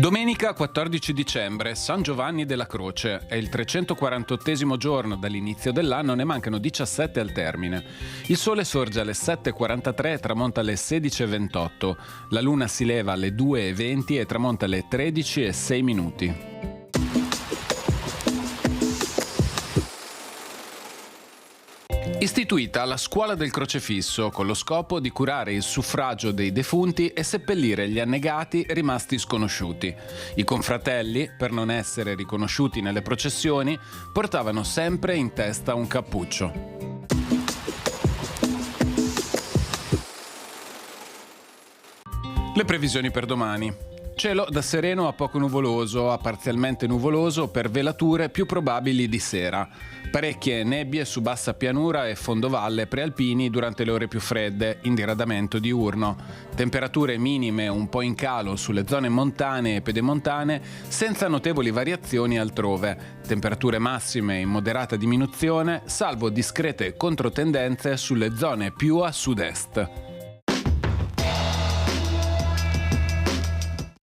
Domenica 14 dicembre, San Giovanni della Croce. È il 348esimo giorno dall'inizio dell'anno, ne mancano 17 al termine. Il sole sorge alle 7.43 e tramonta alle 16.28. La luna si leva alle 2.20 e tramonta alle 13.06. Istituita la Scuola del Crocefisso con lo scopo di curare il suffragio dei defunti e seppellire gli annegati rimasti sconosciuti. I confratelli, per non essere riconosciuti nelle processioni, portavano sempre in testa un cappuccio. Le previsioni per domani. Cielo da sereno a poco nuvoloso, a parzialmente nuvoloso per velature più probabili di sera. Parecchie nebbie su bassa pianura e fondovalle prealpini durante le ore più fredde, in diradamento diurno. Temperature minime un po' in calo sulle zone montane e pedemontane, senza notevoli variazioni altrove. Temperature massime in moderata diminuzione, salvo discrete controtendenze sulle zone più a sud-est.